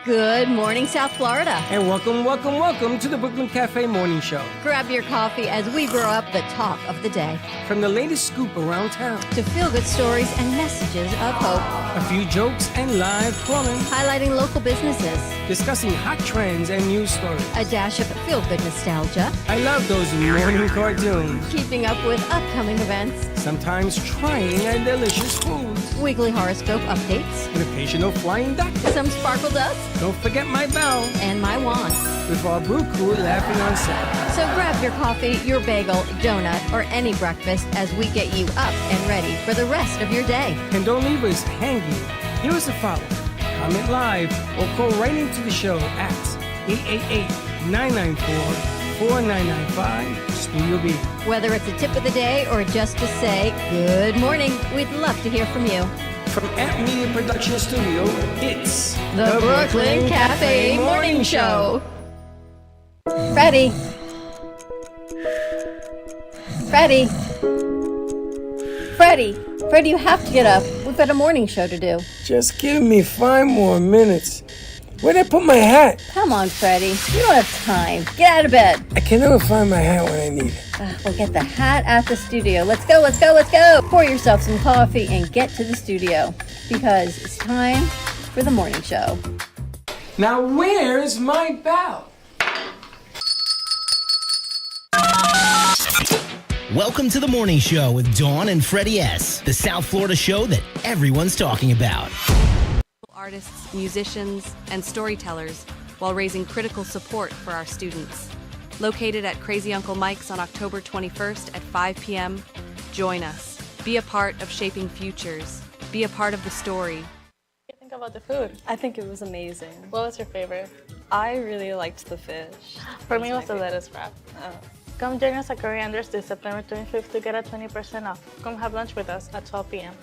Good morning, South Florida. And welcome to the Brooklyn Café Morning Show. Grab your coffee as we brew up the talk of the day. From the latest scoop around town to feel-good stories and messages of hope. A few jokes and live calling. Highlighting local businesses. Discussing hot trends and news stories. A dash of feel-good nostalgia. I love those morning cartoons. Keeping up with upcoming events. Sometimes trying a delicious foods. Weekly horoscope updates. An occasional flying duck. Some sparkle dust. Don't forget my bell. And my wand. With our brew crew laughing on set. So grab your coffee, your bagel, donut, or any breakfast as we get you up and ready for the rest of your day. And don't leave us hanging. Here is a follow. Comment live or call right into the show at 888-994-4995 Studio B. Whether it's a tip of the day or just to say good morning, we'd love to hear from you. From Amp Media Production Studio, it's the Brooklyn Café Morning Show. Freddy. Freddy, you have to get up. We've got a morning show to do. Just give me 5 more minutes. Where'd I put my hat? Come on, Freddy. You don't have time. Get out of bed. I can never find my hat when I need it. We'll get the hat at the studio. Let's go. Pour yourself some coffee and get to the studio because it's time for the morning show. Now, where's my bell? Welcome to the morning show with Dawn and Freddy S., the South Florida show that everyone's talking about. Artists, musicians, and storytellers while raising critical support for our students. Located at Crazy Uncle Mike's on October 21st at 5 p.m., join us. Be a part of shaping futures. Be a part of the story. What do you think about the food? I think it was amazing. What was your favorite? I really liked the fish. For me, it was the lettuce wrap. Come join us at Coriander's this September 25th to get a 20% off. Come have lunch with us at 12 p.m.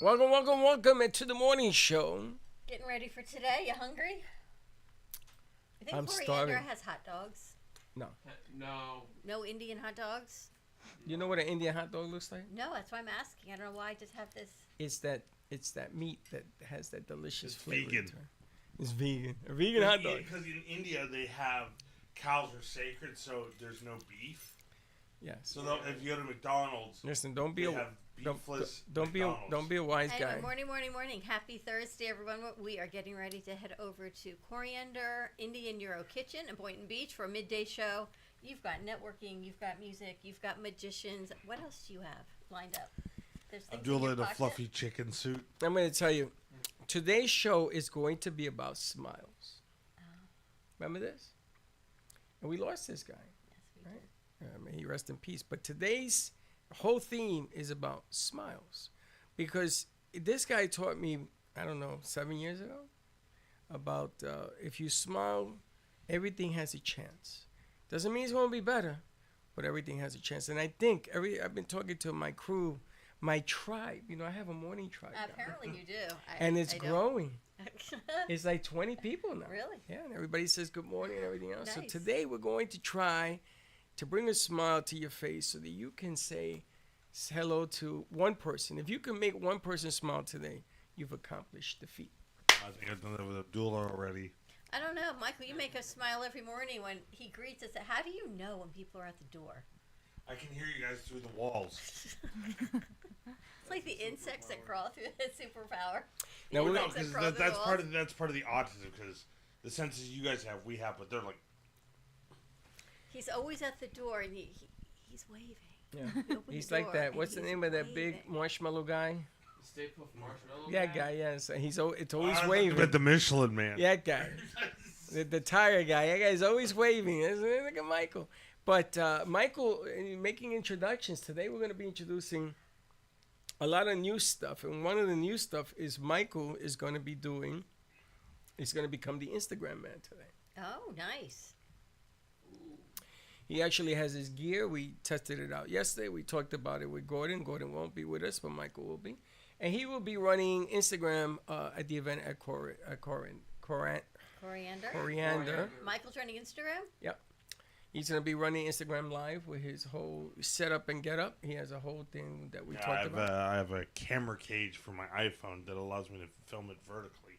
Welcome into the morning show. Getting ready for today? You hungry? I think I'm Coriander starving. has hot dogs. No. No Indian hot dogs? You know what an Indian hot dog looks like? No, that's why I'm asking. I don't know why I just have this. It's that meat that has that delicious It's flavor. vegan. To it. It's vegan. A vegan hot dog. Because in India they have cows are sacred, so there's no beef. Yeah. So if you go to McDonald's, Listen, don't be they a have beefless don't be a wise guy. Anyway, morning. Happy Thursday, everyone. We are getting ready to head over to Coriander Indian Euro Kitchen in Boynton Beach for a midday show. You've got networking, you've got music, you've got magicians. What else do you have lined up? Abdullah in a fluffy chicken suit. I'm going to tell you, today's show is going to be about smiles. Remember this? And we lost this guy. Yes, we did. May he rest in peace. But today's whole theme is about smiles. Because this guy taught me, 7 years ago, about if you smile, everything has a chance. Doesn't mean it's going to be better, but everything has a chance. And I think I've been talking to my crew, my tribe. I have a morning tribe. Apparently you do. And it's growing. It's like 20 people now. Really? Yeah, and everybody says good morning and everything else. Nice. So today we're going to try to bring a smile to your face so that you can say hello to one person. If you can make one person smile today, you've accomplished the feat. I think I've done that with Abdullah already. I don't know, Michael, you make us smile every morning when he greets us. How do you know when people are at the door? I can hear you guys through the walls. It's like the insects that crawl through the superpower. Now, No, because that's part of the autism. Because the senses you guys have, we have, but they're like. He's always at the door and he's waving. Yeah, he's like that. What's the name of that big marshmallow guy? Stay Puft Marshmallow. Yeah, guy. Yes, it's always I waving. bet the Michelin Man. Yeah, that guy. the tire guy. That guy's always waving. Look at Michael. But Michael, making introductions today, we're going to be introducing a lot of new stuff, and one of the new stuff is Michael is going to be doing. He's going to become the Instagram man today. Oh, nice. He actually has his gear. We tested it out yesterday. We talked about it with Gordon. Gordon won't be with us, but Michael will be. And he will be running Instagram at the event at Coriander. Michael's running Instagram? Yep. He's going to be running Instagram Live with his whole setup and get up. He has a whole thing that we talked about. I have a camera cage for my iPhone that allows me to film it vertically.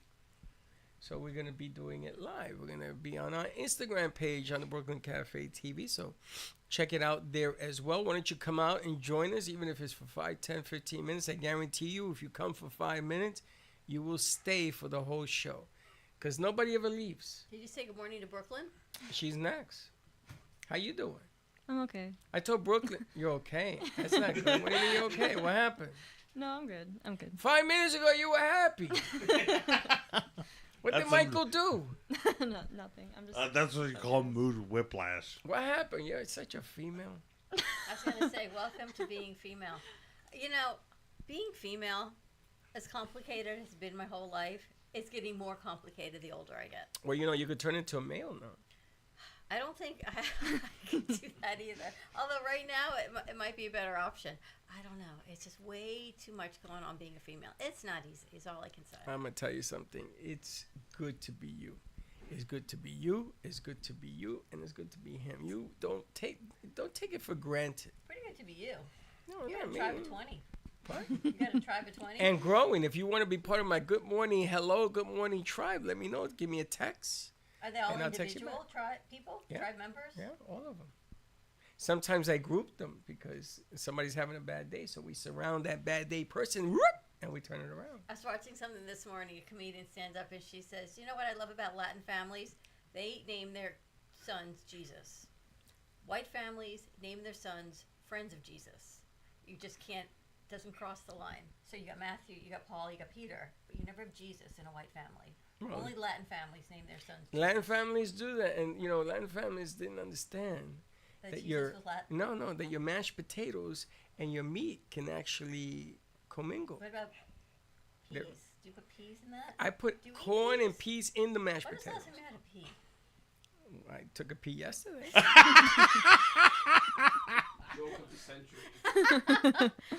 So we're going to be doing it live. We're going to be on our Instagram page on the Brooklyn Café TV. So check it out there as well. Why don't you come out and join us, even if it's for 5, 10, 15 minutes. I guarantee you, if you come for 5 minutes, you will stay for the whole show. Because nobody ever leaves. Did you say good morning to Brooklyn? She's next. How you doing? I'm okay. I told Brooklyn, you're okay. That's not good. What do you mean you're okay? What happened? No, I'm good. I'm good. 5 minutes ago, you were happy. What did Michael do? No, nothing. I'm just. That's what you call mood whiplash. What happened? You're such a female. I was going to say, welcome to being female. You know, being female, as complicated as it's been my whole life, it's getting more complicated the older I get. Well, you know, you could turn into a male now. I don't think I can do that either. Although right now it might be a better option. I don't know. It's just way too much going on being a female. It's not easy. Is all I can say. I'm gonna tell you something. It's good to be you. It's good to be you. It's good to be you, and it's good to be him. You don't take it for granted. Pretty good to be you. No, You got a not tribe me. of 20. What? You got a tribe of 20. And growing. If you want to be part of my good morning, hello, good morning tribe, let me know. Give me a text. Are they all and I'll text you individual tribe people? Yeah. Tribe members? Yeah, all of them. Sometimes I group them because somebody's having a bad day, so we surround that bad day person, whoop, and we turn it around. I was watching something this morning. A comedian stands up and she says, "You know what I love about Latin families? They name their sons Jesus. White families name their sons friends of Jesus. You just can't, doesn't cross the line. So you got Matthew, you got Paul, you got Peter, but you never have Jesus in a white family. Well, Only Latin families name their sons Jesus. Latin families do that, and you know, Latin families didn't understand That that Jesus your was Latin. no, that your mashed potatoes and your meat can actually commingle. What about There- peas? Do you put peas in that? I put Do you eat peas and peas in the mashed When was the last potatoes. time you had a pea? I took a pee yesterday. Joke of the century.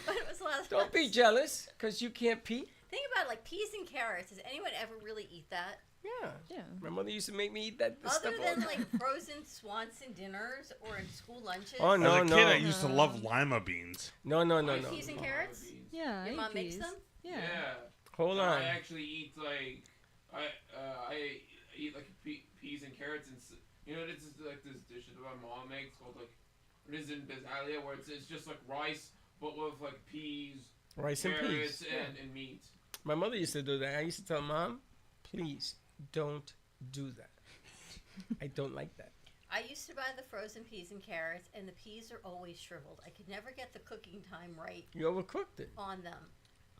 When was the last Don't be jealous, cause you can't pee. Think about like peas and carrots. Does anyone ever really eat that? Yeah. Yeah. My mother used to make me eat that Other stuff all than the like time. frozen Swanson dinners or in school lunches? Oh no, As a no, kid, I used to love lima beans. no, no, no, Like no. peas and carrots? Yeah. I Your eat mom makes peas. them? Yeah. Hold No, on. I actually eat like I eat like peas and carrots and you know this is like this dish that my mom makes called like it is in Bizalia where it's just like rice but with like peas, Rice and carrots, peas. Yeah. and meat. My mother used to do that. I used to tell Mom, please don't do that. I don't like that. I used to buy the frozen peas and carrots, and the peas are always shriveled. I could never get the cooking time right You overcooked it. on them.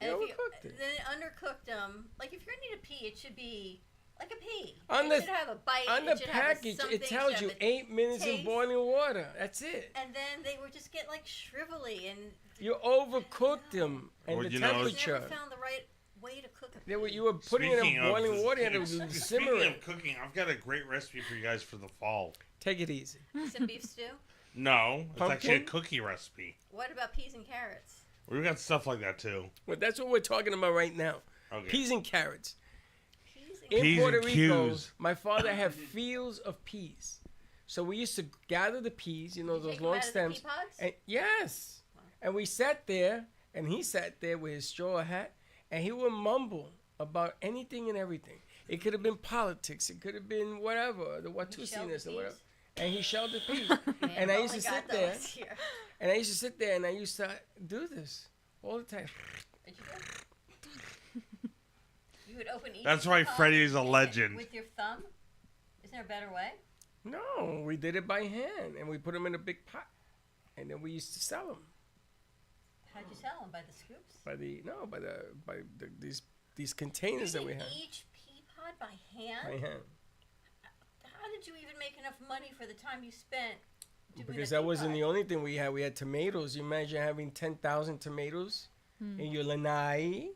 You And if overcooked it. then undercooked them, like if you're gonna eat a pea, it should be like a pea. On it the- should have a bite. On it the should have a package, something, it tells should you have a 8 minutes in taste. boiling water. That's it. And then they would just get like shrivelly, and You overcooked them, and Well, the you know, I just temperature. never found the right way to cook a pea. They were, you were putting it Speaking in of- boiling water, and it was Speaking simmering. of cooking, I've got a great recipe for you guys for the fall. Take it easy. Some beef stew. No, it's actually a Pumpkin? cookie recipe. What about peas and carrots? We've got stuff like that too. Well, that's what we're talking about right now. Okay. Peas and carrots. Peas and In Peas Puerto and Rico, cues. my father had fields of peas. So we used to gather the peas, you know, Did you those take them long out of the stems. pea pods? And yes. And we sat there, and he sat there with his straw hat, and he would mumble about anything and everything. It could have been politics. It could have been whatever, the Watusiness or whatever. And he shelled the peas. Man, and I I've used to only sit got there, those here. and I used to sit there, and I used to do this all the time. Did you do? You would open each That's why pod Freddy's a legend. with your thumb. Isn't there a better way? No, we did it by hand, and we put them in a big pot, and then we used to sell them How'd you sell them? By the scoops? by these containers You that we did have each pea pod by hand? by hand. How did you even make enough money for the time you spent doing Because the that pea wasn't pod? the only thing we had. We had tomatoes. You imagine having 10,000 tomatoes in your lanai.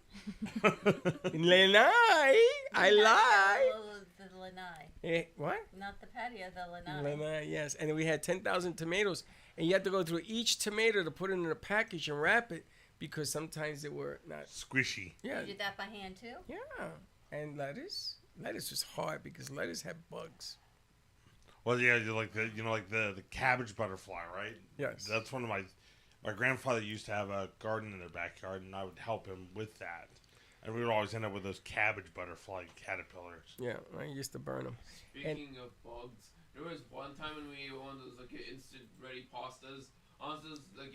Lanai, I lie. The lanai. Eh, what? Not the patio, the lanai. Lanai, yes. And we had 10,000 tomatoes, and you had to go through each tomato to put it in a package and wrap it because sometimes they were not. Squishy. Yeah, You did that by hand too? yeah. And lettuce. Lettuce was hard because lettuce had bugs. Well, yeah, you like the cabbage butterfly, right? Yes. That's one of my grandfather used to have a garden in their backyard, and I would help him with that. And we would always end up with those cabbage butterfly caterpillars. Yeah, I used to burn them. Speaking of bugs, there was one time when we ate one of those like instant ready pastas. Honestly, like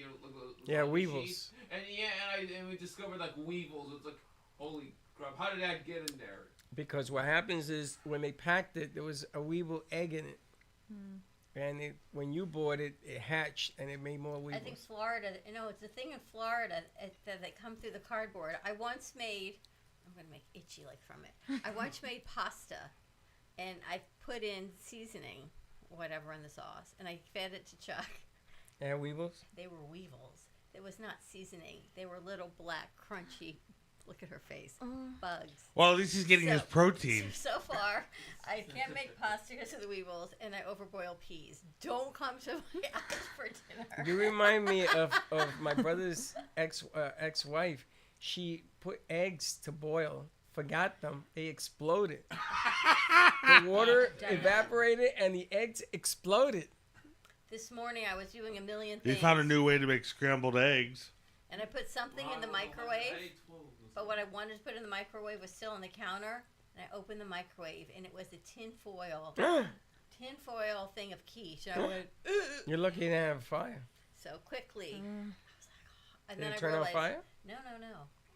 Yeah, like weevils. cheese. And we discovered like weevils. It's like holy crap! How did that get in there? Because what happens is when they packed it, there was a weevil egg in it. And when you bought it, it hatched and it made more weevils. I think Florida, it's a thing in Florida that they come through the cardboard. I once made, I'm going to make itchy like from it. I once made pasta and I put in seasoning, whatever, in the sauce, and I fed it to Chuck. And weevils? They were weevils. It was not seasoning. They were little black, crunchy, look at her face, bugs. Well, at least he's getting his protein. So far, I can't make pasta because of the weevils, and I overboil peas. Don't come to my house for dinner. You remind me of my brother's ex-wife. She put eggs to boil, forgot them, they exploded. The water evaporated and the eggs exploded. This morning I was doing a million He things. found a new way to make scrambled eggs. And I put something in the microwave, but what I wanted to put in the microwave was still on the counter. And I opened the microwave, and it was a tinfoil thing of quiche. And I went, You're lucky you didn't have a fire. so quickly. I was like, and Did then it I turn realized, on fire? No.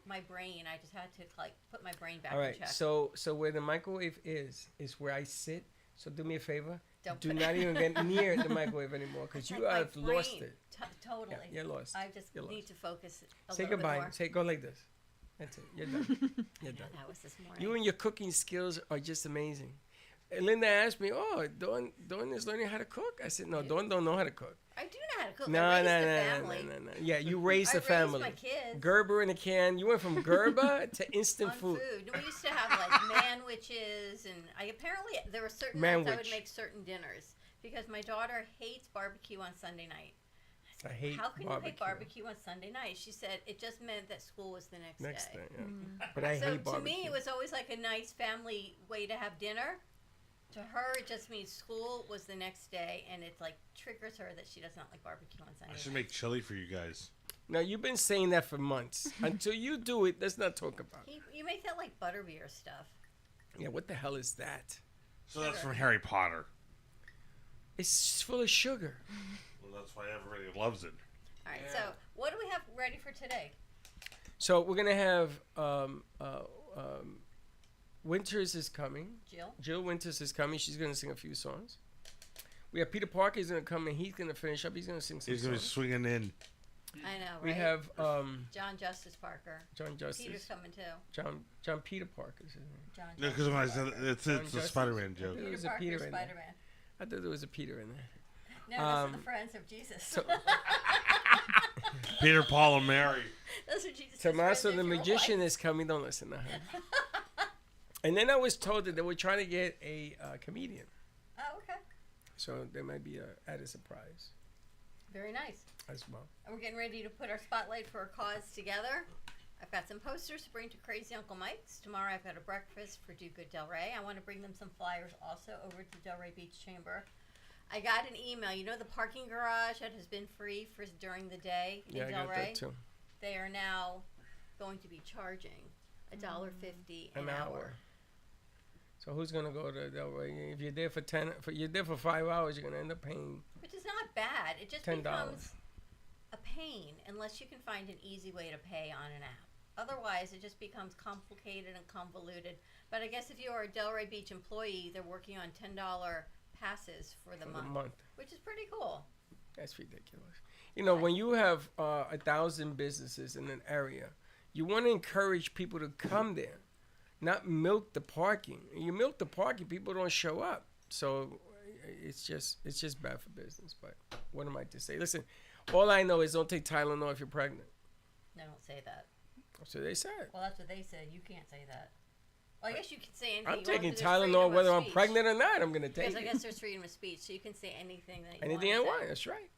My brain, I just had to put my brain back All right, in check. so where the microwave is where I sit. So do me a favor. Do put not even get near the microwave anymore because you My have lost brain, it. Totally. Yeah, you're lost. I just You're need lost. to focus a Say little bit goodbye. more. Say go like this. That's it. You're done. You're done. That was this morning. You and your cooking skills are just amazing. And Linda asked me, "Oh, Dawn is learning how to cook." I said, "No, Dawn don't know how to cook." I do know how to cook. No. I raised a family. Yeah, you raised I a family. raised my kids. Gerber in a can. You went from Gerber to instant On food. We used to have like manwiches, and there were certain nights I would Manwich. make certain dinners because my daughter hates barbecue on Sunday night. I hate How can barbecue. you make barbecue on Sunday night? She said it just meant that school was the next day. Yeah. But I So hate barbecue. to me, it was always like a nice family way to have dinner. To her, it just means school was the next day, and it like triggers her that she does not like barbecue on Sunday I should night. make chili for you guys. Now you've been saying that for months. Until you do it, let's not talk about it. You make that like butterbeer stuff. Yeah, what the hell is that? So that's from Harry Potter. It's full of sugar. Well, that's why everybody loves it. All right, so what do we have ready for today? So we're gonna have Winters is coming. Jill Winters is coming. She's gonna sing a few songs. We have Peter Parker is gonna come and he's gonna finish up. He's gonna sing some He's going to be songs. swinging in. I know, right? We have John Justice Parker. John Justice. Peter's coming too. John Peter Parker's his name. John No, because when I said it's John the Justice. Spider-Man joke. There Peter was a Parker, Peter in there. Spider-Man. I thought there was a Peter in there. No, those are the friends of Jesus. Peter, Paul, and Mary. Those are Jesus' Tommaso friends the in real magician life. is coming. Don't listen to her. And then I was told that they were trying to get a comedian. Oh, okay. So there might be a added surprise Very nice. as well. And we're getting ready to put our spotlight for a cause together. I've got some posters to bring to Crazy Uncle Mike's. Tomorrow I've got a breakfast for Do Good Delray. I want to bring them some flyers also over to Delray Beach Chamber. I got an email. You know the parking garage that has been free for during the day in Yeah, I got Delray? that too. They are now going to be charging $1.50 an hour. So who's gonna go to Delray? If you're there for you're there for 5 hours, you're gonna end up paying. Which is not bad. It just $10. becomes a pain unless you can find an easy way to pay on an app. Otherwise, it just becomes complicated and convoluted. But I guess if you are a Delray Beach employee, they're working on $10 passes for the month, which is pretty cool. That's ridiculous. You know, when you have 1,000 businesses in an area, you want to encourage people to come there, not milk the parking. You milk the parking, people don't show up. So it's just bad for business. But what am I to say? Listen, all I know is don't take Tylenol if you're pregnant. No, don't say that. So they said. Well, that's what they said. You can't say that. Well, I guess you can say anything. I'm you taking want, 'cause there's freedom Tylenol of whether I'm speech. pregnant or not. I'm gonna take Because I it. guess there's freedom of speech, so you can say anything that you Anything I want. want. That's right.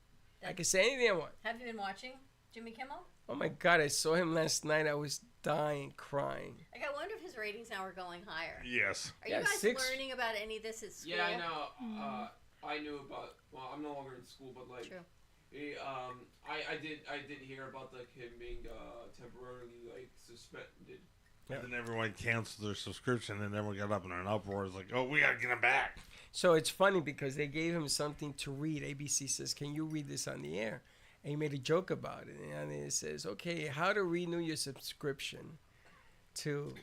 I can say anything I want. Have you been watching Jimmy Kimmel? Oh my God! I saw him last night. I was dying, crying. Like, I wonder if his ratings now are going higher. Yes. Are you guys learning about any of this at school? Yeah, I know. I knew about. Well, I'm no longer in school, but like, True. I did hear about like him being temporarily like suspended. And then everyone canceled their subscription, and everyone got up in an uproar. It's like, oh, we gotta get him back. So it's funny because they gave him something to read. ABC says, "Can you read this on the air?" And he made a joke about it, and it says, "Okay, how to renew your subscription to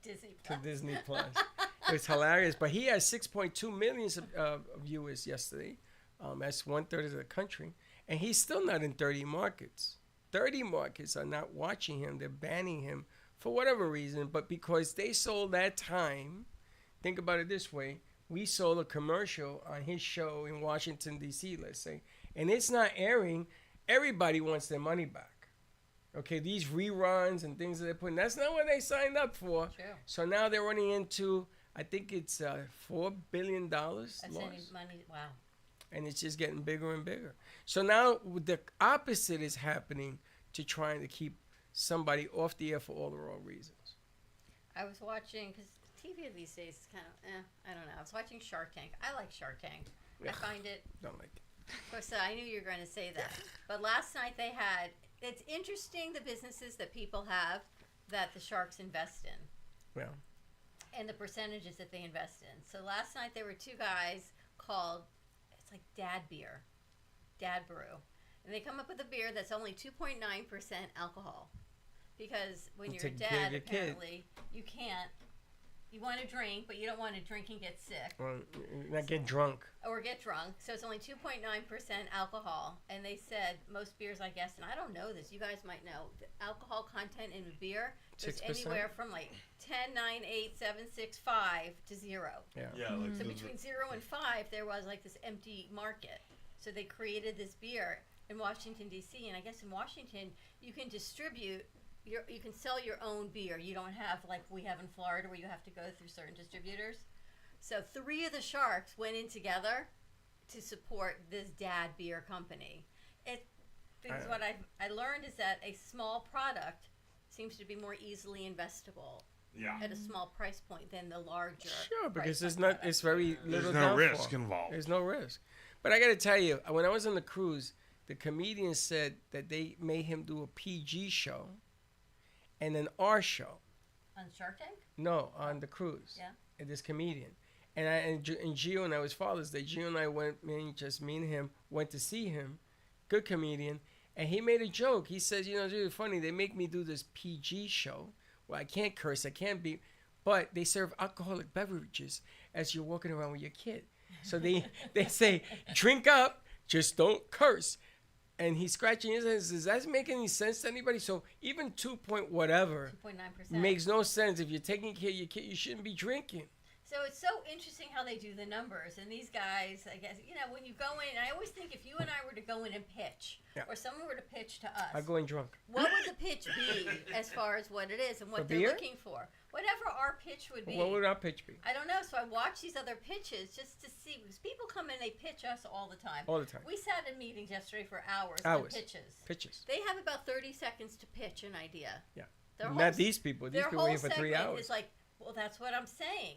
Disney Plus." It's hilarious, but he has 6.2 million viewers yesterday. That's 1/3 of the country, and he's still not in 30 markets. 30 markets are not watching him; they're banning him for whatever reason. But because they sold that time, think about it this way: we sold a commercial on his show in Washington D.C., let's say, and it's not airing. Everybody wants their money back. Okay, these reruns and things that they're putting, that's not what they signed up for. True. So now they're running into, I think it's $4 billion loss. That's any money. Wow. And it's just getting bigger and bigger. So now the opposite is happening to trying to keep somebody off the air for all the wrong reasons. I was watching, because TV these days is kind of, I don't know. I was watching Shark Tank. I like Shark Tank. I find it. Don't like it. Of course, I knew you were going to say that. But last night they had, it's interesting the businesses that people have that the sharks invest in. Yeah. And the percentages that they invest in. So last night there were two guys called, it's like Dad Beer, Dad Brew. And they come up with a beer that's only 2.9% alcohol. Because when you're a dad, apparently, you can't. You want to drink, but you don't want to drink and get sick. Well, not get drunk. Or get drunk. So it's only 2.9% alcohol. And they said most beers, I guess, and I don't know this, you guys might know, the alcohol content in a beer is 6%? anywhere from like 10, 9, 8, 7, 6, 5 to 0. Yeah. Like So between 0 and 5, there was like this empty market. So they created this beer in Washington, D.C. And I guess in Washington, you can distribute you can sell your own beer. You don't have like we have in Florida where you have to go through certain distributors. So 3 of the sharks went in together to support this Dad Beer company. What I learned is that a small product seems to be more easily investable at a small price point than the larger. Sure, because price it's point not. product. It's very little. There's no downfall. risk involved. There's no risk. But I got to tell you, when I was on the cruise, the comedian said that they made him do a PG show and an R show. On Shark Tank? No, on the cruise. Yeah. And this comedian. And Gio and I was Father's Day. Gio and I went, me and him, went to see him. Good comedian. And he made a joke. He says, it's really funny. They make me do this PG show where I can't curse, I can't be, but they serve alcoholic beverages as you're walking around with your kid. So they say, drink up, just don't curse. And he's scratching his head and says, does that make any sense to anybody? So even 2.9% makes no sense. If you're taking care of your kid, you shouldn't be drinking. So it's so interesting how they do the numbers. And these guys, I guess, when you go in, I always think if you and I were to go in and pitch, or someone were to pitch to us, I go in drunk. what would the pitch be as far as what it is and what For they're beer? looking for? Whatever our pitch would be. What would our pitch be? I don't know. So I watch these other pitches just to see, because people come in, they pitch us all the time. All the time. We sat in meetings yesterday for hours on pitches. Pitches. They have about 30 seconds to pitch an idea. Yeah. Not these people. These people are here for 3 hours. It's like, well, that's what I'm saying.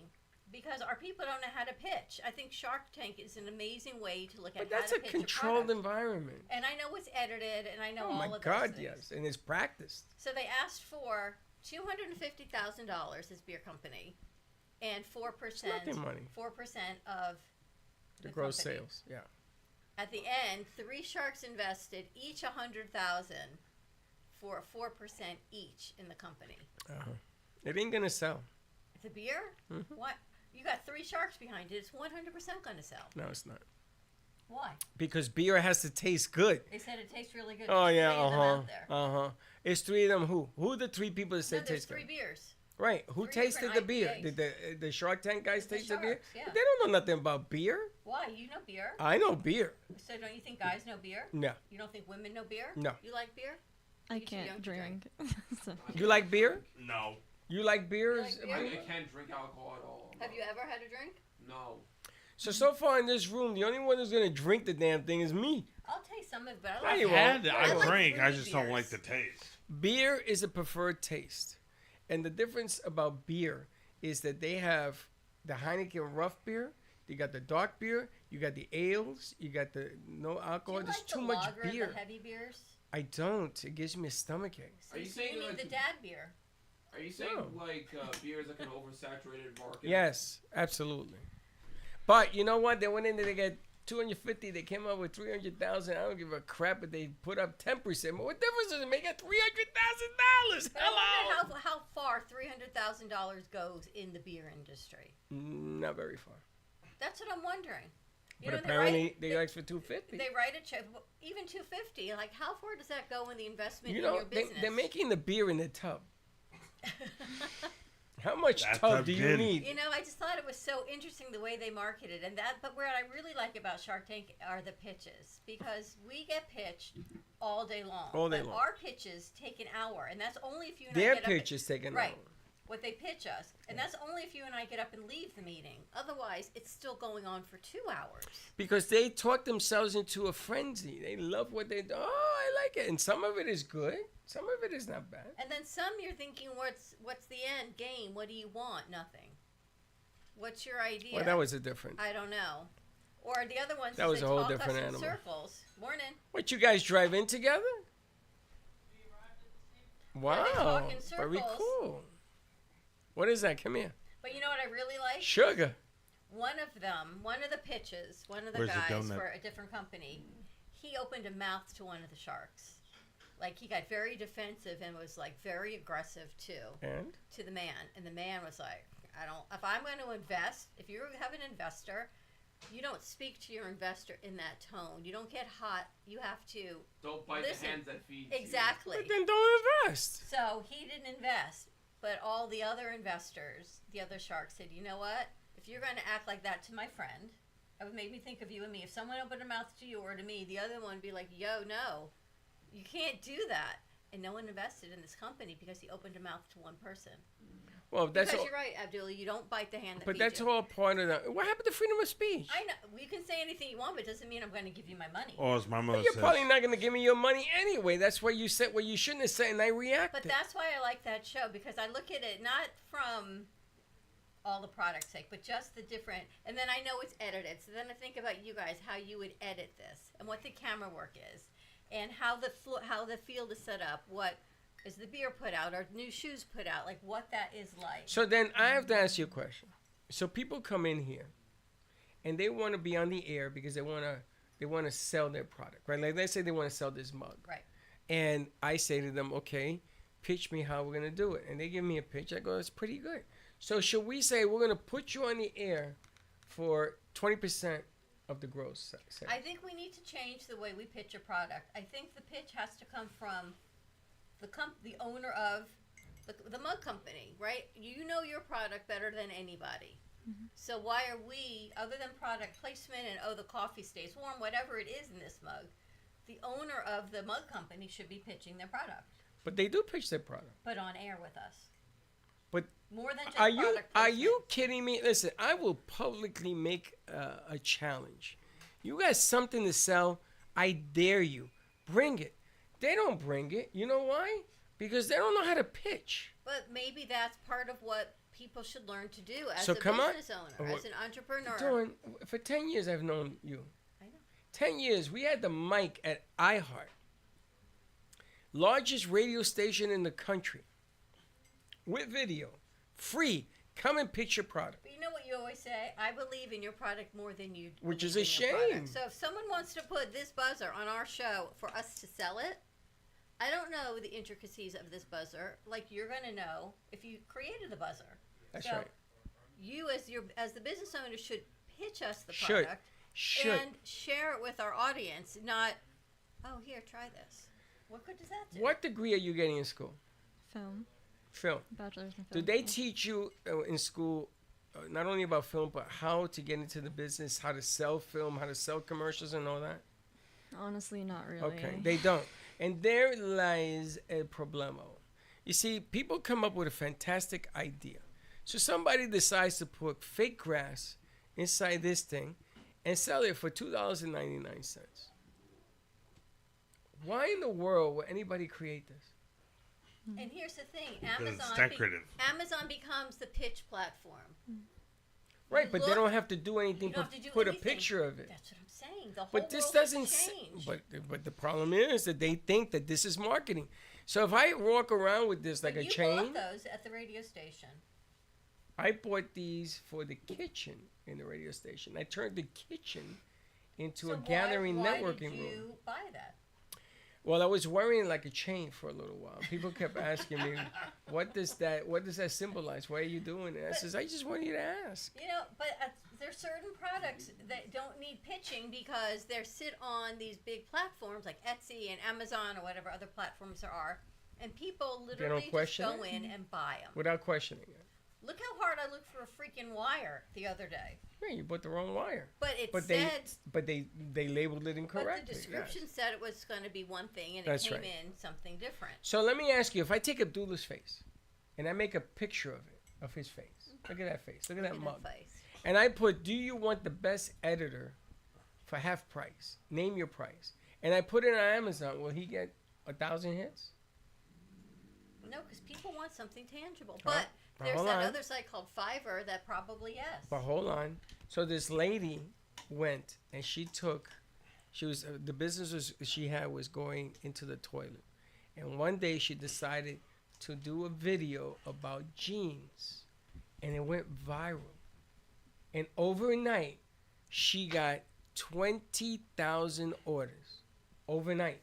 Because our people don't know how to pitch. I think Shark Tank is an amazing way to look at how to pitch But that's a controlled environment. And I know it's edited, and I know all of those Oh, my God, things. yes. And it's practiced. So they asked for $250,000, this beer company, and 4%. It's nothing money. 4% of The gross company. sales, yeah. At the end, 3 sharks invested each $100,000 for 4% each in the company. It ain't gonna sell. The beer? Mm-hmm. What? You got 3 sharks behind it. It's 100% going to sell. No, it's not. Why? Because beer has to taste good. They said it tastes really good. Oh, There's yeah, 3 of them out there. It's 3 of them who? Who are the 3 people that said No, there's taste 3 good? beers. Right. Who 3 tasted the different beer? IPAs. Did the Shark Tank guys taste the beer? Sharks, yeah. They don't know nothing about beer. Why? You know beer. I know beer. So don't you think guys know beer? No. You don't think women know beer? No. You like beer? I You're too young can't to drink. So. You like beer? No. You like beers? You like beer? I can't drink alcohol at all. Have you ever had a drink? No. So far in this room, the only one who's gonna drink the damn thing is me. I'll taste some of it, but I No, like you won't. I like drink. I fruity just don't beers. like the taste. Beer is a preferred taste. And the difference about beer is that they have the Heineken rough beer. You got the dark beer. You got the ales. You got the no alcohol. Do you There's like too the much lager and beer. the heavy beers? I don't. It gives me a stomachache. So Are you saying you need like the dad beer? Are you saying No. like beer is like an oversaturated market? Yes, absolutely. But you know what? They went in there. They got 250. They came up with 300,000. I don't give a crap if they put up 10%. But what difference does it make at $300,000? But I Hello. wonder how far $300,000 goes in the beer industry. Not very far. That's what I'm wondering. You But know, apparently they asked for 250. They write a check, even 250. Like, how far does that go in the investment You in know, your business? they're making the beer in the tub. How much That tub tub do you did. need? You know, I just thought it was so interesting the way they marketed, and that. But what I really like about Shark Tank are the pitches, because we get pitched all day long. All day But long. our pitches take an hour, and that's only if you and I Their get up pitch is taking right. over. What they pitch us, and that's only if you and I get up and leave the meeting. Otherwise, it's still going on for 2 hours. Because they talk themselves into a frenzy. They love what they do. Oh, I like it. And some of it is good. Some of it is not bad. And then some you're thinking, what's the end game? What do you want? Nothing. What's your idea? Well, that was a different. I don't know. Or the other ones That is was they a whole talk different us in animal. circles. Morning. What, you guys drive in together? Wow. talk in Very circles. cool. What is that? Come here. But you know what I really like? Sugar. One of them, one of the pitches, one of the Where's the guys donut? for a different company, he opened a mouth to one of the sharks. Like, he got very defensive and was, like, very aggressive, too, And? to the man. And the man was like, if I'm going to invest, if you have an investor, you don't speak to your investor in that tone. You don't get hot. You have to. Don't bite Listen, the hands that feed you. Exactly. But then don't invest. So he didn't invest, but all the other investors, the other sharks said, you know what? If you're going to act like that to my friend, it would make me think of you and me. If someone opened a mouth to you or to me, the other one would be like, yo, no, you can't do that. And no one invested in this company because he opened a mouth to one person. Well, that's Because all. you're right, Abdullah. You don't bite the hand that But feeds that's you. all part of the. What happened to freedom of speech? I know. You can say anything you want, but it doesn't mean I'm going to give you my money. Or as my mother But you're says, probably not going to give me your money anyway. That's why you said what you shouldn't have said, and I reacted. But that's why I like that show, because I look at it not from all the product's sake, but just the different. And then I know it's edited. So then I think about you guys, how you would edit this, and what the camera work is, and how the field is set up. What is the beer put out, or new shoes put out? Like what that is like. So then I have to ask you a question. So people come in here, and they want to be on the air because they want to sell their product, right? Like let's say they want to sell this mug, Right. and I say to them, okay, pitch me how we're gonna do it, and they give me a pitch. I go, it's pretty good. So should we say we're gonna put you on the air for 20% of the gross sales? I think we need to change the way we pitch a product. I think the pitch has to come from the owner of the mug company, right? You know your product better than anybody. Mm-hmm. So why are we, other than product placement and the coffee stays warm, whatever it is in this mug, the owner of the mug company should be pitching their product, But they do pitch their product. but on air with us. But More than just are you product are placement. you kidding me? Listen, I will publicly make a challenge. You got something to sell? I dare you. Bring it. They don't bring it. You know why? Because they don't know how to pitch. But maybe that's part of what people should learn to do as So a come on. business owner, What- as an entrepreneur. Dawn, for 10 years I've known you. I know. 10 years. We had the mic at iHeart. Largest radio station in the country. With video. Free. Come and pitch your product. But you know what you always say? I believe in your product more than you Which believe is a in your product. shame. So if someone wants to put this buzzer on our show for us to sell it, I don't know the intricacies of this buzzer like you're going to know if you created the buzzer. That's so right. You as the business owner should pitch us the Should. product Should. and share it with our audience, not, oh, here, try this. What good does that do? What degree are you getting in school? Film. Film. Bachelor's in Do film. they yeah. teach you in school not only about film, but how to get into the business, how to sell film, how to sell commercials and all that? Honestly, not really. Okay, they don't. And there lies a problemo. You see, people come up with a fantastic idea. So somebody decides to put fake grass inside this thing and sell it for $2.99. Why in the world would anybody create this? And here's the thing, because it's Amazon decorative. Amazon becomes the pitch platform. Right, You but look, they don't have to do anything. you don't have to do Put anything. a picture of it. That's what I'm saying. The whole But this world doesn't. has changed. But the problem is that they think that this is marketing. So if I walk around with this like But a you chain, bought those at the radio station. I bought these for the kitchen in the radio station. I turned the kitchen into a gathering why networking did you room. buy that? Well, I was wearing like a chain for a little while. People kept asking me, what does that symbolize? Why are you doing it? I says, I just want you to ask. You know, but there's certain products that don't need pitching because they sit on these big platforms like Etsy and Amazon or whatever other platforms there are, and people literally just question go it? in and buy them. Without questioning it. Look how hard I looked for a freaking wire the other day. Yeah, you bought the wrong wire. But it But said, they labeled it incorrectly. but the description yes. said it was going to be one thing, and That's it came right. in something different. So let me ask you, if I take Abdullah's face and I make a picture of it, of his face. Look at that face. Look at that Look at mug. that face. And I put, do you want the best editor for half price? Name your price. And I put it on Amazon. Will he get 1,000 hits? No, because people want something tangible. Huh? But But there's hold that on. other site called Fiverr that probably yes. But hold on. So this lady went and she took, she was, the business she had was going into the toilet. And one day she decided to do a video about jeans. And it went viral. And overnight, she got 20,000 orders. Overnight.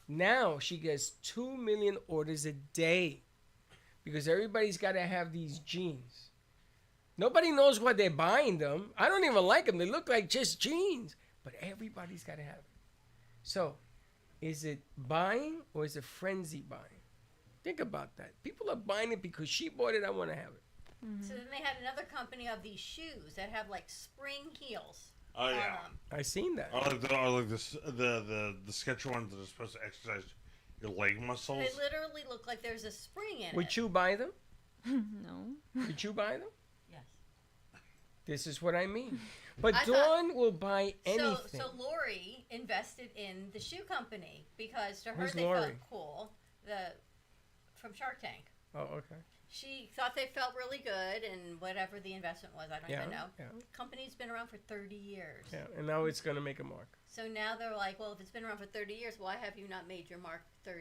Now she gets 2 million orders a day. Because everybody's got to have these jeans. Nobody knows why they're buying them. I don't even like them. They look like just jeans. But everybody's got to have it. So, is it buying or is it frenzy buying? Think about that. People are buying it because she bought it. I want to have it. So then they had another company of these shoes that have like spring heels. Oh on yeah. them. I seen that. I like the sketcher ones that are supposed to exercise your leg muscles. They literally look like there's a spring in it. Would you buy them? No. Would you buy them? Yes. This is what I mean. But I Dawn will buy anything. So Lori invested in the shoe company because to her Who's they Lori? felt cool. From Shark Tank. Oh, okay. She thought they felt really good, and whatever the investment was, I don't even know. Yeah. Company's been around for 30 years. Yeah, and now it's gonna make a mark. So now they're like, well, if it's been around for 30 years, why have you not made your mark for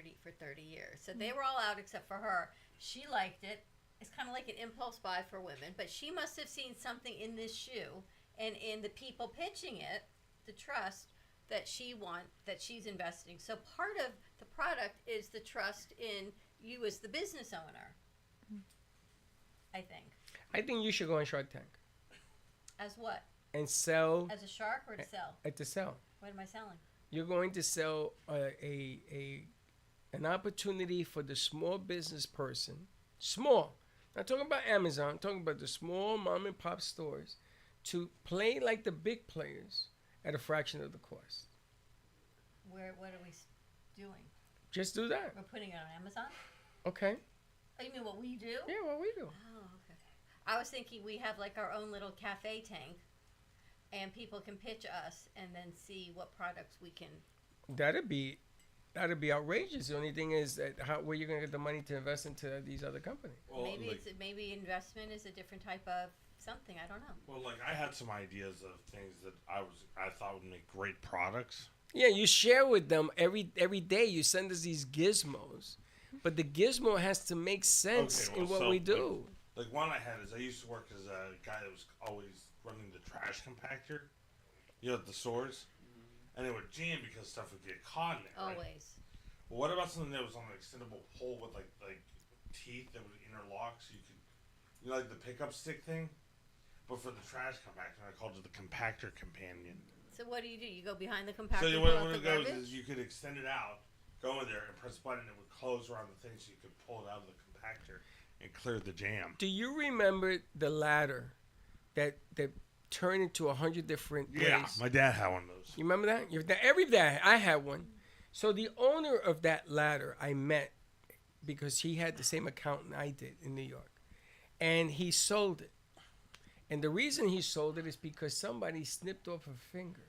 30 years? So they were all out except for her. She liked it. It's kind of like an impulse buy for women, but she must have seen something in this shoe and in the people pitching it, the trust that she's investing. So part of the product is the trust in you as the business owner. I think. I think you should go on Shark Tank As what? and sell As a shark or to sell? to sell. What am I selling? You're going to sell an opportunity for the small business person, small. Not talking about Amazon. I'm talking about the small mom and pop stores to play like the big players at a fraction of the cost. What are we doing? Just do that. We're putting it on Amazon? Okay. Oh, you mean what we do? Yeah, what we do. Oh, okay. I was thinking we have like our own little cafe tank, and people can pitch us, and then see what products we can. That'd be outrageous. The only thing is that where you're gonna get the money to invest into these other companies. Well, Maybe investment is a different type of something. I don't know. Well, like I had some ideas of things that I thought would make great products. Yeah, you share with them every day. You send us these gizmos, but the gizmo has to make sense in what we do. Like one I had is I used to work as a guy that was always running the trash compactor, at the stores, and it would jam because stuff would get caught in it. Right? Always. Well, what about something that was on an extendable pole with like teeth that would interlock, so you could, like the pickup stick thing, but for the trash compactor, I called it the compactor companion. So what do? You go behind the compactor. So pull out what the it goes garbage? is you could extend it out, go in there and press a button, and it would close around the thing, so you could pull it out of the compactor and clear the jam. Do you remember the ladder that turned into 100 different ways? Yeah, my dad had one of those. You remember that? Every day I had one. So the owner of that ladder I met because he had the same accountant I did in New York, and he sold it. And the reason he sold it is because somebody snipped off a finger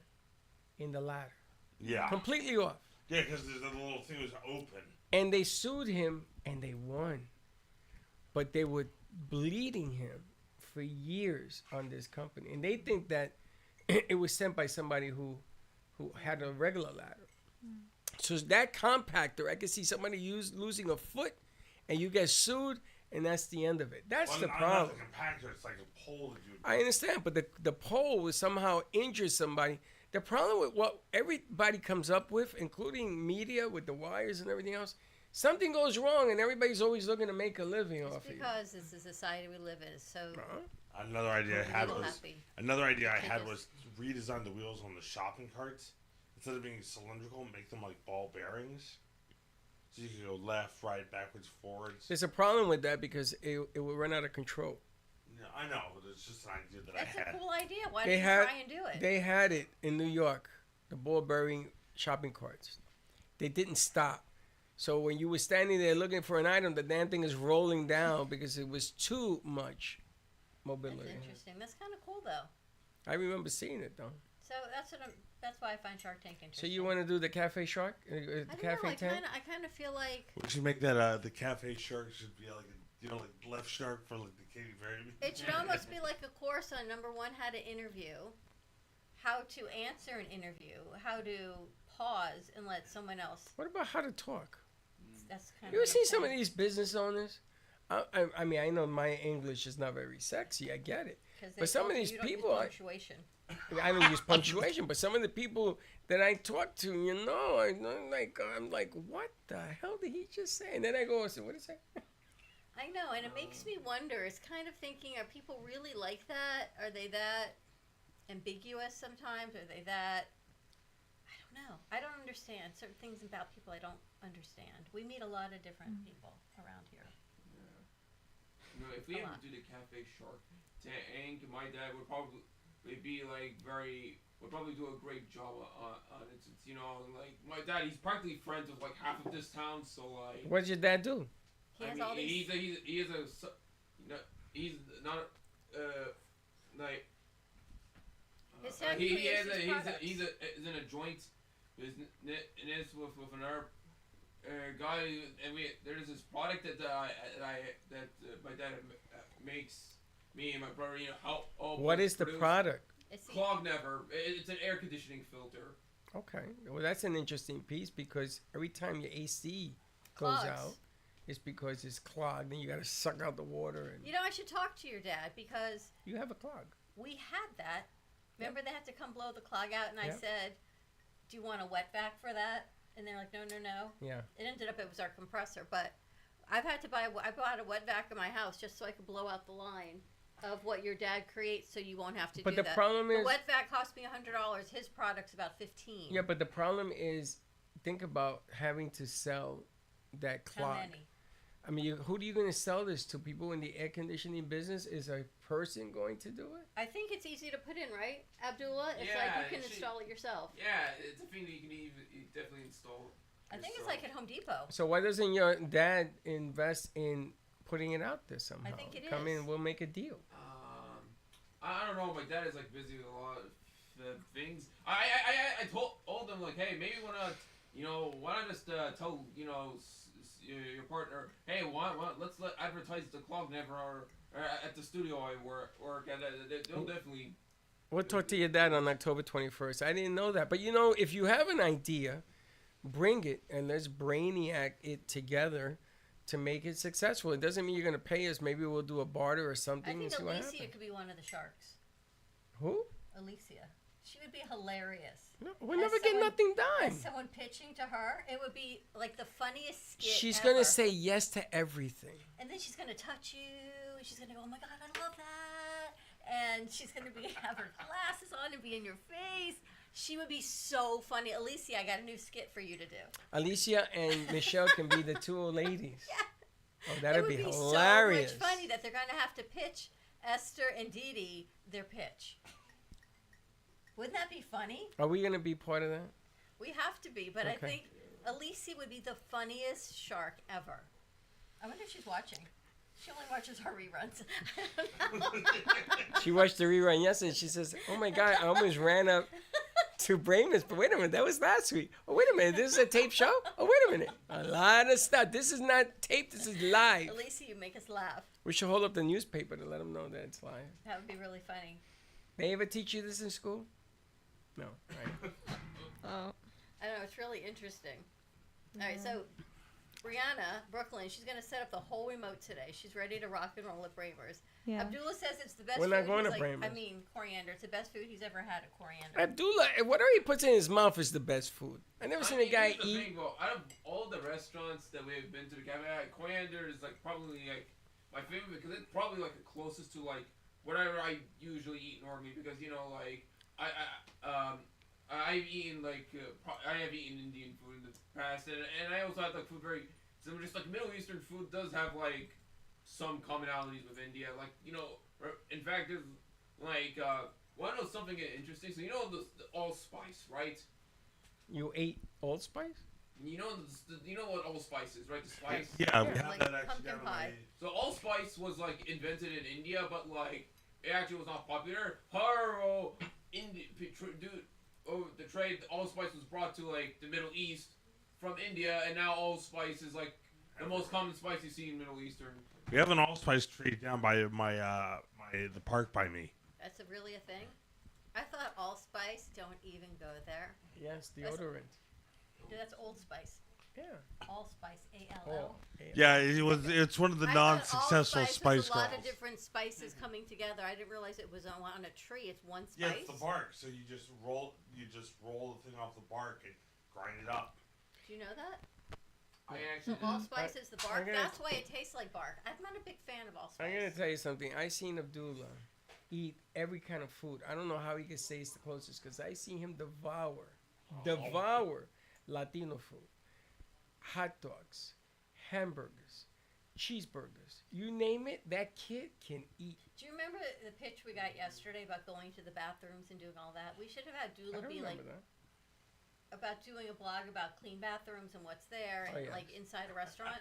in the ladder. Yeah. Completely off. Yeah, because the little thing was open. And they sued him, and they won. But they were bleeding him for years on this company, and they think that it was sent by somebody who had a regular ladder. So that compactor, I can see somebody losing a foot, and you get sued, and that's the end of it. That's the problem. Not the compactor, it's like a pole that you. I understand, but the pole will somehow injure somebody. The problem with what everybody comes up with, including media with the wires and everything else, something goes wrong, and everybody's always looking to make a living off it. Because it's the society we live in. So Another idea I had was happy. Redesign the wheels on the shopping carts. Instead of being cylindrical, make them like ball bearings. So you can go left, right, backwards, forwards. There's a problem with that because it will run out of control. No, I know, but it's just an idea that That's I had. a cool idea. Why didn't you try and do it? They had it in New York, the ball bearing shopping carts. They didn't stop. So when you were standing there looking for an item, the damn thing is rolling down because it was too much mobility. That's interesting. That's kind of cool, though. I remember seeing it, though. So that's why I find Shark Tank interesting. So you want to do the Cafe Shark? I don't know. I kind of feel like We should make that the Cafe Shark should be like like left shark for like the Katy Perry. it should almost be like a course on number one, how to interview, how to answer an interview, how to pause and let someone else. What about how to talk? That's kind You ever seen some of these business owners? I mean, I know my English is not very sexy. I get it. But some of these people, I don't use punctuation. But some of the people that I talk to, I'm like, what the hell did he just say? And then I go and say, what did he say? I know, and it makes me wonder. It's kind of thinking, are people really like that? Are they that ambiguous sometimes? Are they that? I don't know. I don't understand certain things about people. I don't understand. We meet a lot of different people around here. If we ever do the Cafe Shark Tank, my dad would probably be like would probably do a great job on it. It's, like my dad, he's practically friends with like half of this town. So like, what did your dad do? He has all these. He's not like. He's in a joint business with another guy, and there's this product that my dad makes. Me and my brother, what is the product? Clog Never. It's an air conditioning filter. Okay, well that's an interesting piece because every time your AC goes out, it's because it's clogged, and you got to suck out the water. And I should talk to your dad because you have a clog. We had that. Remember, they had to come blow the clog out, and I said, "Do you want a wet vac for that?" And they're like, "No." Yeah. It ended up it was our compressor, but I bought a wet vac in my house just so I could blow out the line of what your dad creates, so you won't have to do that. But the problem is, the wet vac cost me $100. His product's about $15. Yeah, but the problem is, think about having to sell that clog. How many? I mean, who are you going to sell this to? People in the air conditioning business? Is a person going to do it? I think it's easy to put in, right, Abdullah? It's like you can install it yourself. Yeah, it's a thing that you can definitely install. I think it's like at Home Depot. So why doesn't your dad invest in putting it out there somehow? I think it Come in, we'll make a deal. I don't know. My dad is like busy with a lot of things. I told them like, hey, maybe why not just tell your partner, hey, let's advertise the Clog Never or at the studio I work at. They'll definitely. We'll talk to your dad on October 21st. I didn't know that, but if you have an idea, bring it and let's brainiac it together to make it successful. It doesn't mean you're going to pay us. Maybe we'll do a barter or something. I think and see Alicia could be one of the sharks. Who? Alicia. She would be hilarious. No, we'll never get nothing done. As someone pitching to her, it would be like the funniest skit She's ever. going to say yes to everything. And then she's going to touch you. She's going to go, oh my God, I love that. And she's going to have her glasses on and be in your face. She would be so funny. Alicia, I got a new skit for you to do. Alicia and Michelle can be the two old ladies. Yeah. Oh, that'd be It hilarious. would be so much funny that they're going to have to pitch Esther and Dee Dee their pitch. Wouldn't that be funny? Are we going to be part of that? We have to be, but Okay. I think Alicia would be the funniest shark ever. I wonder if she's watching. She only watches her reruns. I don't know. She watched the rerun yesterday and she says, oh my God, I almost ran up to Bramus, but wait a minute, that was last week. Oh, wait a minute, this is a tape show? Oh, wait a minute. A lot of stuff. This is not tape, this is live. Alicia, you make us laugh. We should hold up the newspaper to let them know that it's live. That would be really funny. They ever teach you this in school? No, right? Oh. I know, it's really interesting. All right, so Brianna, Brooklyn, she's going to set up the whole remote today. She's ready to rock and roll at Bramer's. Yeah. Abdullah says it's the best We're food. not going He's to like, Bramer's. I mean, coriander. It's the best food he's ever had, a coriander. Abdullah, whatever he puts in his mouth is the best food. I never seen a guy here's the eat. thing, bro. Out of all the restaurants that we've been to, the cafe, coriander is like probably like my favorite because it's probably like the closest to like whatever I usually eat normally. Because you know, like I've eaten like I have eaten Indian food in the past, and I also had like food very similar. Just like Middle Eastern food does have like some commonalities with India. Like you know, in fact, there's like want to know something interesting? So you know the allspice, right? You ate allspice? You know you know what allspice is, right? The spice. Yeah, we Yeah, have like that actually pumpkin down in my. pie. So allspice was like invented in India, but like it actually was not popular. However, the trade, allspice was brought to like the Middle East from India, and now allspice is like the most common spice you see in Middle Eastern. We have an allspice tree down by the park by me. That's really a thing? I thought allspice, don't even go there. Yes, That's- deodorant. Dude, that's Old Spice. Yeah. Allspice, A-L-L. Yeah, it's one of the I thought non-successful allspice spice was a lot girls. of different spices coming together. I didn't realize it was on a tree. It's one spice. Yeah, it's the bark. So you just roll the thing off the bark and grind it up. Do you know that? I So actually allspice is the bark. I'm gonna- That's why it tastes like bark. I'm not a big fan of allspice. I'm going to tell you something. I seen Abdullah eat every kind of food. I don't know how he could say it's the closest because I seen him devour Latino food. Hot dogs, hamburgers, cheeseburgers. You name it, that kid can eat. Do you remember the pitch we got yesterday about going to the bathrooms and doing all that? We should have had I Dula don't be like remember that. about doing a blog about clean bathrooms and what's there, Oh, and yes. like inside a restaurant.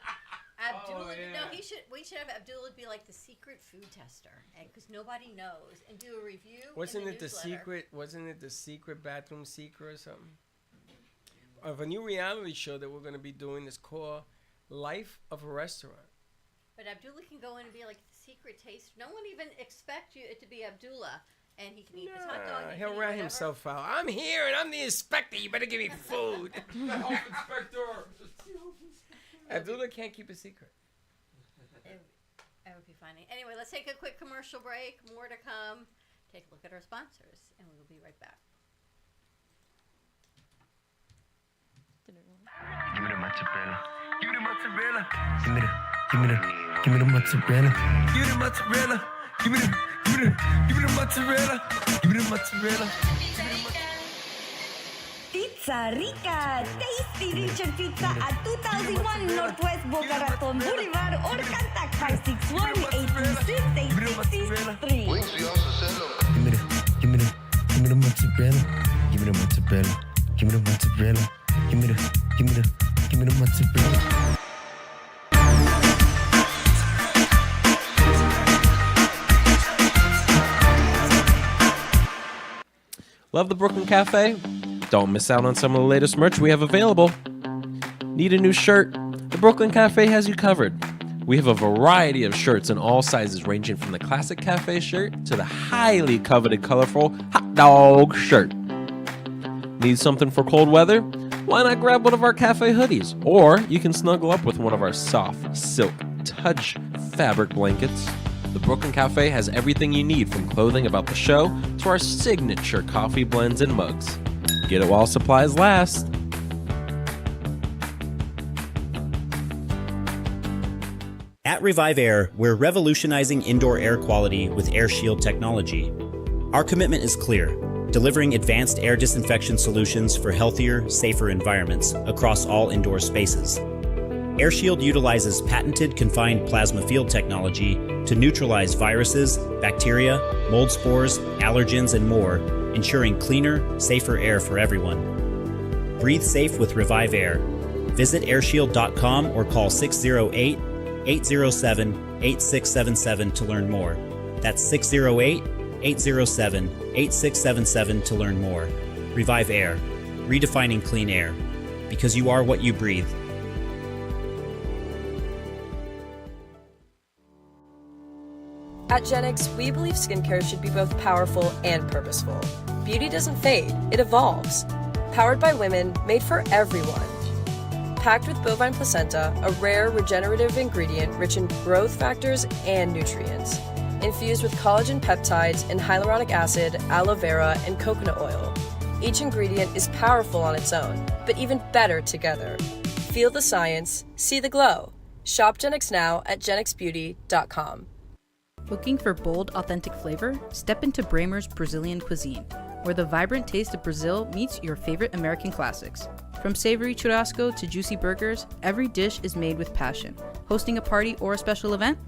Abdullah, no, yeah. we should have Abdullah be like the secret food tester, because nobody knows, and do a review. Wasn't in it the newsletter. secret? Wasn't it the secret bathroom secret or something? Of a new reality show that we're going to be doing is called Life of a Restaurant. But Abdullah can go in and be like the secret taster. No one even expect you it to be Abdullah, and he can eat his hot dog. He He'll can eat rat whatever. himself out. I'm here and I'm the inspector. You better give me food. the health inspector. Abdullah can't keep a secret. That would be funny. Anyway, let's take a quick commercial break. More to come. Take a look at our sponsors, and we will be right back. Didn't know. Give me the mozzarella. Give me the mozzarella. Give me the mozzarella. Give me the mozzarella. Give me the mozzarella. Give me the mozzarella. Pizza Rica, tasty Richard Pizza at 2001 Northwest Boca Raton Boulevard or contact 561-826-8663. Give me the mozzarella. Give me the mozzarella. Give me the mozzarella. Give me the mozzarella. Love the Brooklyn Café? Don't miss out on some of the latest merch we have available. Need a new shirt? The Brooklyn Café has you covered. We have a variety of shirts in all sizes, ranging from the classic cafe shirt to the highly coveted colorful hot dog shirt. Need something for cold weather? Why not grab one of our cafe hoodies? Or you can snuggle up with one of our soft, silk, touch fabric blankets. The Brooklyn Café has everything you need, from clothing about the show to our signature coffee blends and mugs. Get it while supplies last. At Revive Air, we're revolutionizing indoor air quality with AirShield technology. Our commitment is clear: delivering advanced air disinfection solutions for healthier, safer environments across all indoor spaces. AirShield utilizes patented confined plasma field technology to neutralize viruses, bacteria, mold spores, allergens, and more, ensuring cleaner, safer air for everyone. Breathe safe with Revive Air. Visit airshield.com or call 608-807-8677 to learn more. That's 608-807-8677 to learn more. Revive Air, redefining clean air. Because you are what you breathe. At Gen X, we believe skincare should be both powerful and purposeful. Beauty doesn't fade, it evolves. Powered by women, made for everyone. Packed with bovine placenta, a rare regenerative ingredient rich in growth factors and nutrients. Infused with collagen peptides and hyaluronic acid, aloe vera, and coconut oil. Each ingredient is powerful on its own, but even better together. Feel the science, see the glow. Shop Gen X now at genxbeauty.com. Looking for bold, authentic flavor? Step into Bramer's Brazilian cuisine, where the vibrant taste of Brazil meets your favorite American classics. From savory churrasco to juicy burgers, every dish is made with passion. Hosting a party or a special event?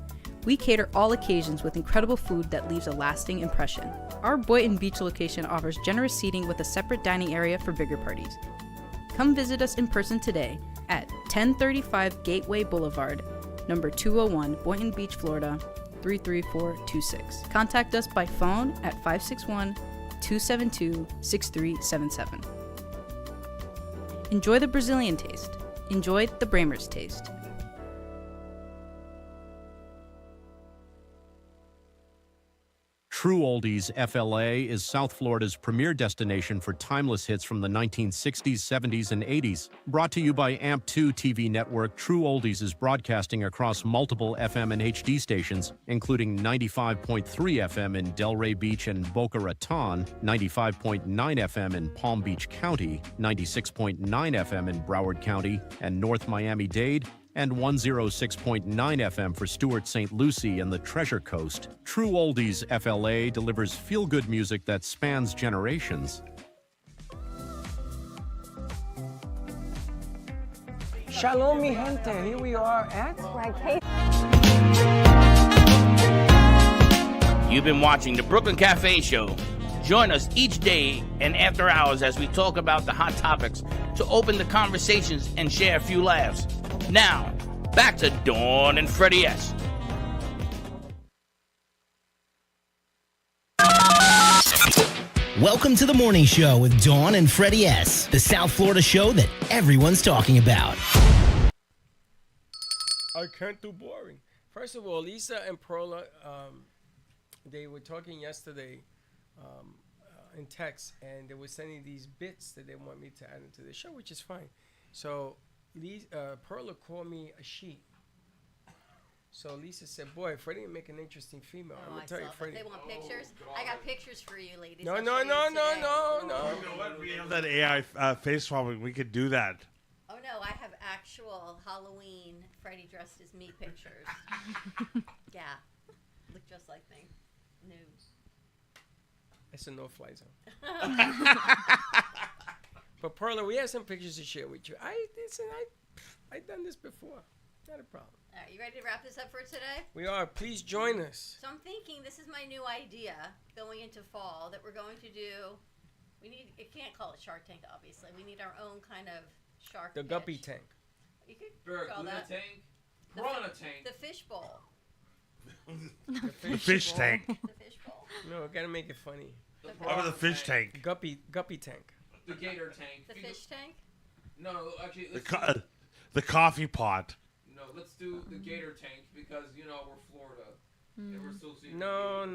We cater all occasions with incredible food that leaves a lasting impression. Our Boynton Beach location offers generous seating with a separate dining area for bigger parties. Come visit us in person today at 1035 Gateway Boulevard, number 201, Boynton Beach, Florida, 33426. Contact us by phone at 561-272-6377. Enjoy the Brazilian taste. Enjoy the Bramer's taste. True Oldies FLA is South Florida's premier destination for timeless hits from the 1960s, 70s, and 80s. Brought to you by AMP2 TV network, True Oldies is broadcasting across multiple FM and HD stations, including 95.3 FM in Delray Beach and Boca Raton, 95.9 FM in Palm Beach County, 96.9 FM in Broward County and North Miami-Dade, and 106.9 FM for Stuart St. Lucie and the Treasure Coast. True Oldies FLA delivers feel-good music that spans generations. Shalom, mi gente. Here we are at You've been watching the Brooklyn Café Show. Join us each day and after hours as we talk about the hot topics to open the conversations and share a few laughs. Now, back to Dawn and Freddy S. Welcome to the morning show with Dawn and Freddy S., the South Florida show that everyone's talking about. I can't do boring. First of all, Lisa and Perla, they were talking yesterday in text, and they were sending these bits that they want me to add into the show, which is fine. So Perla called me a sheep. So Lisa said, boy, Freddie would make an interesting female. I'm going to tell you, Freddie. They want pictures? I got pictures for you, ladies. No. You know what? We have that AI face swap. We could do that. Oh, no, I have actual Halloween Freddie dressed as me pictures. Yeah. Look just like me. Nude. It's a no-fly zone. But Perla, we have some pictures to share with you. I've done this before. Not a problem. All right, you ready to wrap this up for today? We are. Please join us. So I'm thinking this is my new idea going into fall that we're going to do. It can't call it Shark Tank, obviously. We need our own kind of shark The pitch. guppy tank. You could Bird, call that tank, piranha tank. The fish bowl. The fish tank. The fish bowl. No, we got to make it funny. The fish tank. Guppy tank. The gator tank. The fish tank? No, actually, The coffee pot. No, let's do the gator tank because, we're Florida. And we're still seeing No,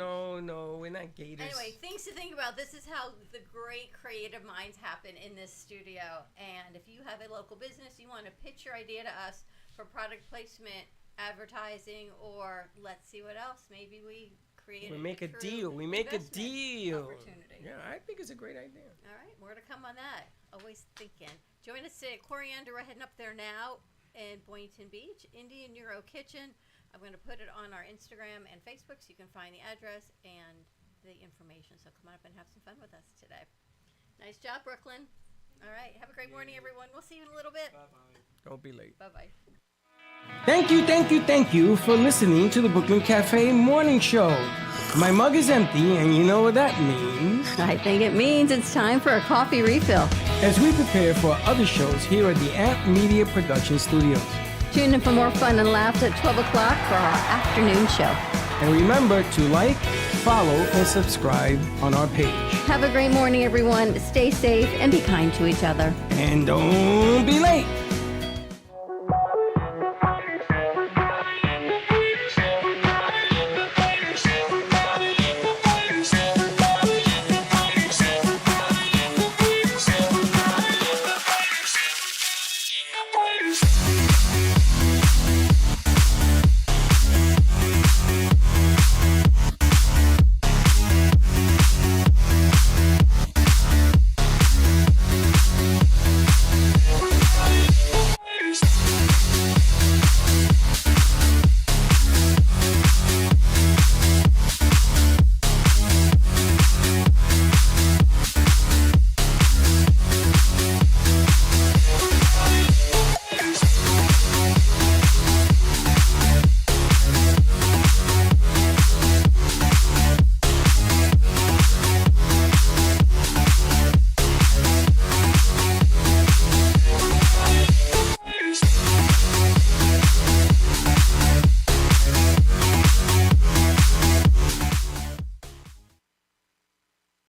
we're not gators. Anyway, things to think about. This is how the great creative minds happen in this studio. And if you have a local business, you want to pitch your idea to us for product placement, advertising, or let's see what else. Maybe we create We make a deal. opportunity. Yeah, I think it's a great idea. All right, more to come on that. Always thinking. Join us at Coriander. We're heading up there now in Boynton Beach, Indian Euro Kitchen. I'm going to put it on our Instagram and Facebook so you can find the address and the information. So come on up and have some fun with us today. Nice job, Brooklyn. All right, have a great morning, everyone. We'll see you in a little bit. Bye-bye. Don't be late. Bye-bye. Thank you for listening to the Brooklyn Café Morning Show. My mug is empty, and you know what that means. I think it means it's time for a coffee refill. As we prepare for other shows here at the Amp Media Production Studios. Tune in for more fun and laughs at 12 o'clock for our afternoon show. And remember to like, follow, and subscribe on our page. Have a great morning, everyone. Stay safe and be kind to each other. And don't be late.